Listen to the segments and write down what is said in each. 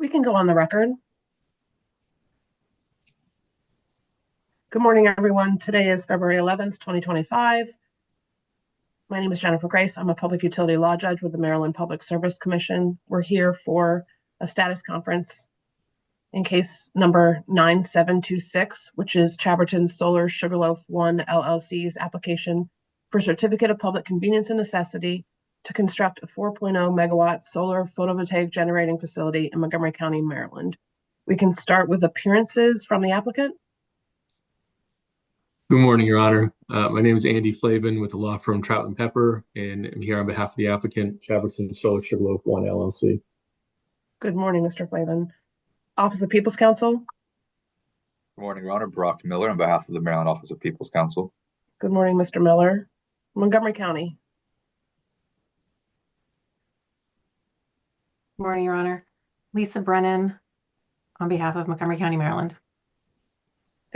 We can go on the record. Good morning, everyone. Today is February 11th, 2025. My name is Jennifer Grace. I'm a public utility law judge with the Maryland Public Service Commission. We're here for a status conference in case number 9726, which is Chaberton Solar Sugarloaf 1 LLC's application for Certificate of Public Convenience and Necessity to construct a 4.0 megawatt solar photovoltaic generating facility in Montgomery County, Maryland. We can start with appearances from the applicant. Good morning, Your Honor. My name is Andy Flavin with the law firm Trout and Pepper, and I'm here on behalf of the applicant, Chaberton Solar Sugarloaf 1 LLC. Good morning, Mr. Flavin. Office of People's Counsel. Good morning, Your Honor. Brock Miller on behalf of the Maryland Office of People's Counsel. Good morning, Mr. Miller. Montgomery County. Good morning, Your Honor. Lisa Brennan on behalf of Montgomery County, Maryland.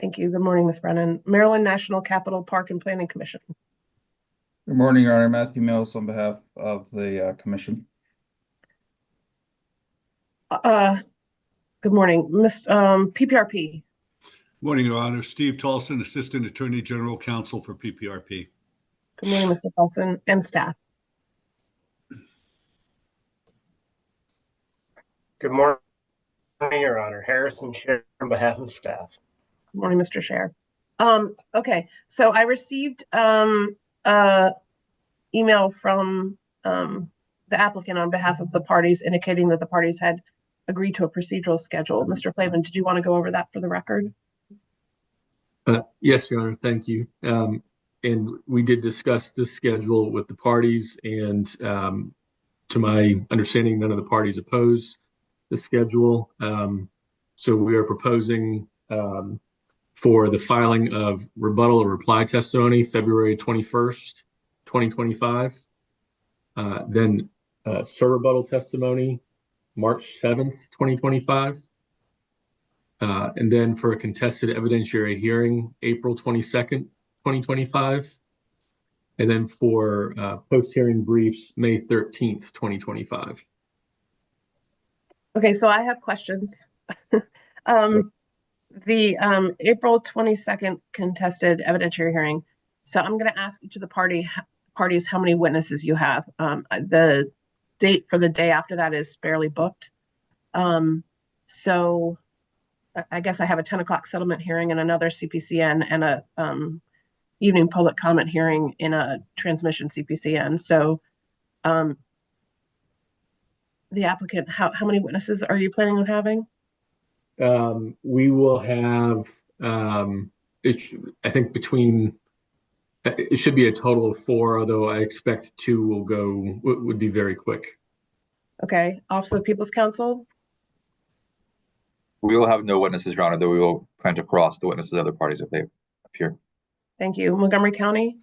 Thank you. Good morning, Ms. Brennan. Maryland National Capital Park and Planning Commission. Good morning, Your Honor. Matthew Mills on behalf of the commission. Good morning, PPRP. Morning, Your Honor. Steve Tolson, Assistant Attorney General Counsel for PPRP. Good morning, Mr. Tolson and staff. Good morning, Your Honor. Harrison Scher on behalf of staff. Good morning, Mr. Scher. Okay, so I received email from the applicant on behalf of the parties indicating that the parties had agreed to a procedural schedule. Mr. Flavin, did you want to go over that for the record? Yes, Your Honor. Thank you. And we did discuss this schedule with the parties, and to my understanding, none of the parties oppose the schedule. So we are proposing for the filing of rebuttal or reply testimony February 21st, 2025. Then rebuttal testimony March 7th, 2025. And then for a contested evidentiary hearing April 22nd, 2025. And then for post-hearing briefs May 13th, 2025. Okay, so I have questions. The April 22nd contested evidentiary hearing. So I'm going to ask each of the parties how many witnesses you have. The date for the day after that is fairly booked. So I guess I have a 10 o'clock settlement hearing and another CPCN and a evening public comment hearing in a transmission CPCN. So the applicant, how many witnesses are you planning on having? We will have, I think it should be a total of 4, although I expect 2 would be very quick. Okay, Office of People's Counsel? We will have no witnesses, Your Honor, though we will plan to cross the witnesses of other parties if they appear. Thank you. Montgomery County?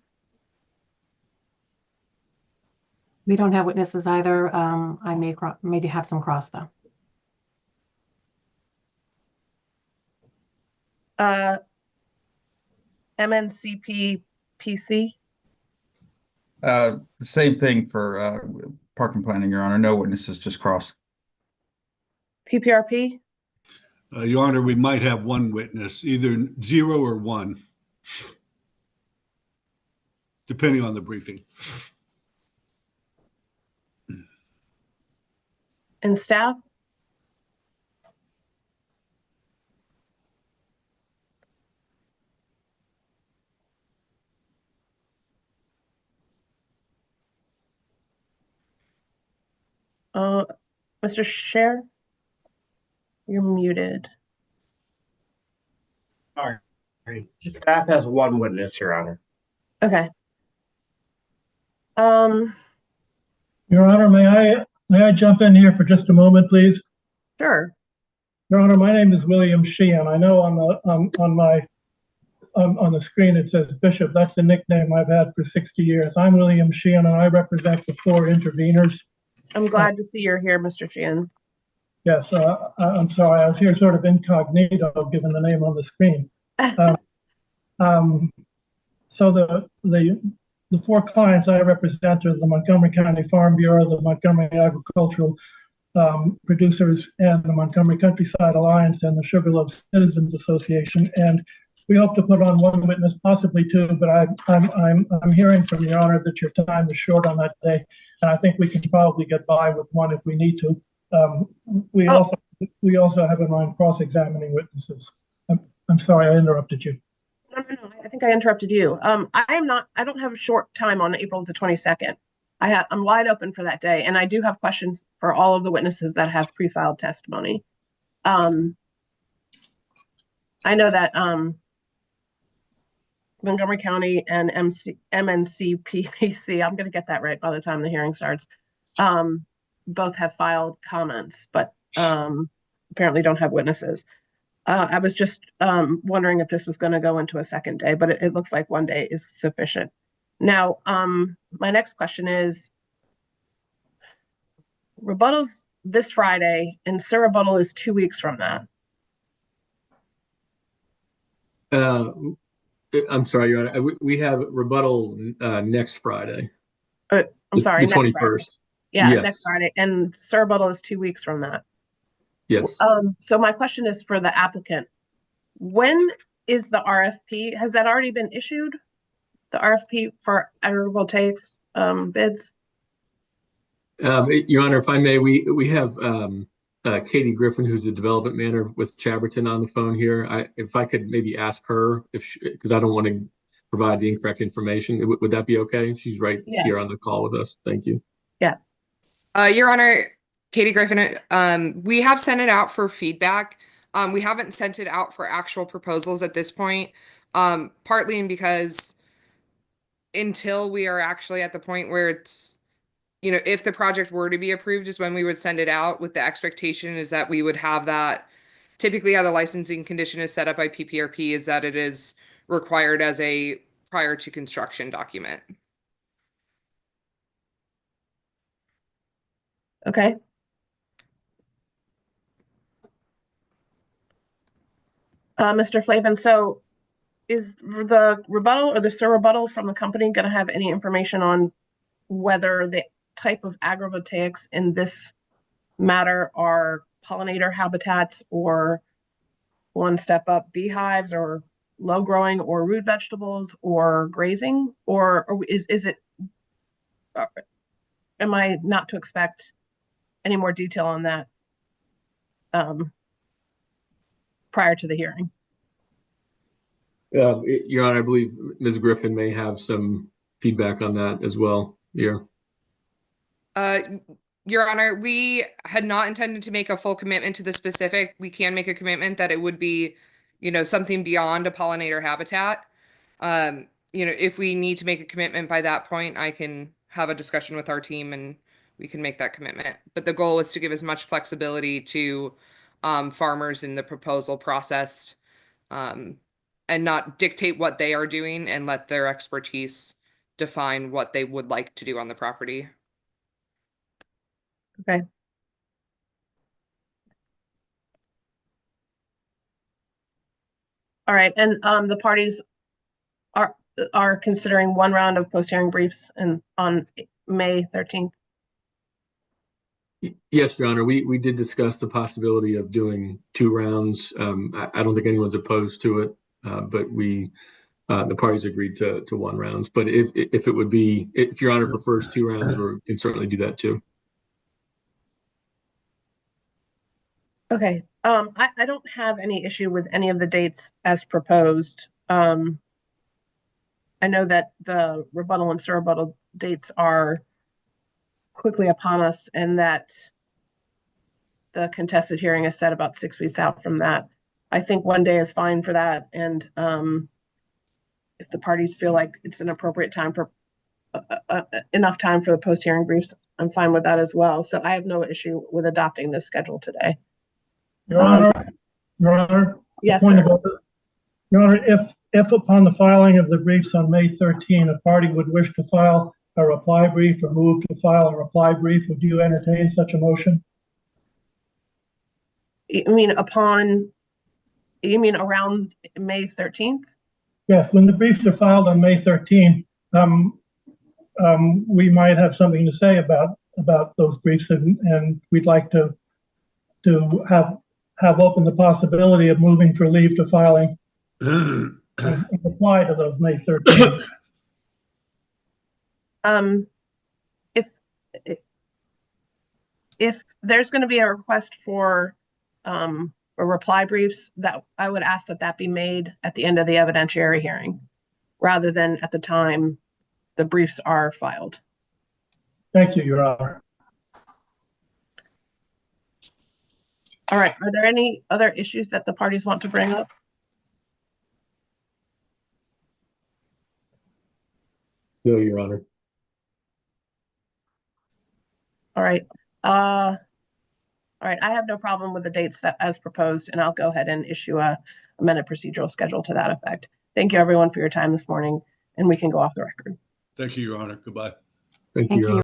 We don't have witnesses either. I may have some cross though. MNCP PC? The same thing for park and planning, Your Honor. No witnesses, just cross. PPRP? Your Honor, we might have 1 witness, either 0 or 1, depending on the briefing. And staff? Mr. Scher? You're muted. All right. Staff has 1 witness, Your Honor. Okay. Your Honor, may I jump in here for just a moment, please? Sure. Your Honor, my name is William Sheehan. I know on the screen it says Bishop. That's a nickname I've had for 60 years. I'm William Sheehan, and I represent the 4 interveners. I'm glad to see you're here, Mr. Sheehan. Yes, I'm sorry. I was here sort of incognito, given the name on the screen. So the 4 clients I represent are the Montgomery County Farm Bureau, the Montgomery Agricultural producers and the Montgomery Countryside Alliance and the Sugarloaf Citizens Association. And we hope to put on one witness, possibly two, but I'm hearing from Your Honor that your time is short on that day, and I think we can probably get by with one if we need to. We also have in mind cross-examining witnesses. I'm sorry I interrupted you. No, I think I interrupted you. I don't have a short time on April the 22nd. I'm wide open for that day, and I do have questions for all of the witnesses that have pre-filed testimony. I know that Montgomery County and MNC PSC, I'm going to get that right by the time the hearing starts, both have filed comments, but apparently don't have witnesses. I was just wondering if this was going to go into a second day, but it looks like one day is sufficient. Now, my next question is, rebuttal's this Friday, and surrebuttal is 2 weeks from that. I'm sorry, Your Honor. We have rebuttal next Friday. I'm sorry, the next 21st. Friday. Yeah, Yes. next Friday, and surrebuttal is 2 weeks from that. Yes. So my question is for the applicant. When is the RFP? Has that already been issued? The RFP for agrivoltaics bids? Your Honor, if I may, we have Katie Griffin, who's the development manager with Chaberton, on the phone here. If I could maybe ask her, because I don't want to provide the incorrect information. Would that be okay? She's right here on the call with us. Thank you. Yeah. Your Honor, Katie Griffin, we have sent it out for feedback. We haven't sent it out for actual proposals at this point, partly because until we are actually at the point where it's, if the project were to be approved is when we would send it out, with the expectation is that we would have that. Typically how the licensing condition is set up by PPRP is that it is required as a prior to construction document. Okay. Mr. Flavin, so is the rebuttal or the surrebuttal from the company going to have any information on whether the type of agrivoltaics in this matter are pollinator habitats or one step up beehives or low growing or root vegetables or grazing, or is it, am I not to expect any more detail on that prior to the hearing? Your Honor, I believe Ms. Griffin may have some feedback on that as well here. Your Honor, we had not intended to make a full commitment to the specific. We can make a commitment that it would be, something beyond a pollinator habitat. If we need to make a commitment by that point, I can have a discussion with our team and we can make that commitment. But the goal is to give as much flexibility to farmers in the proposal process, and not dictate what they are doing and let their expertise define what they would like to do on the property. Okay. All right, and the parties are considering one round of post-hearing briefs on May 13th. Yes, Your Honor, we did discuss the possibility of doing 2 rounds. I don't think anyone's opposed to it, but the parties agreed to 1 round. But if Your Honor prefers 2 rounds, we can certainly do that too. Okay, I don't have any issue with any of the dates as proposed. I know that the rebuttal and surrebuttal dates are quickly upon us and that the contested hearing is set about 6 weeks out from that. I think 1 day is fine for that. And if the parties feel like it's an appropriate time for enough time for the post-hearing briefs, I'm fine with that as well. So I have no issue with adopting this schedule today. Your Honor, Yes, point sir. of order. Your Honor, if upon the filing of the briefs on May 13, a party would wish to file a reply brief or move to file a reply brief, would you entertain such a motion? You mean around May 13th? Yes, when the briefs are filed on May 13, we might have something to say about about those briefs, and we'd like to have open the possibility of moving for leave to filing and apply to those May 13th. If there's going to be a request for reply briefs, that I would ask that be made at the end of the evidentiary hearing rather than at the time the briefs are filed. Thank you, Your Honor. All right. Are there any other issues that the parties want to bring up? No, Your Honor. All right. All right. I have no problem with the dates that as proposed, and I'll go ahead and issue a amended procedural schedule to that effect. Thank you, everyone, for your time this morning, and we can go off the record. Thank you, Your Honor. Goodbye. Thank you, Your Honor.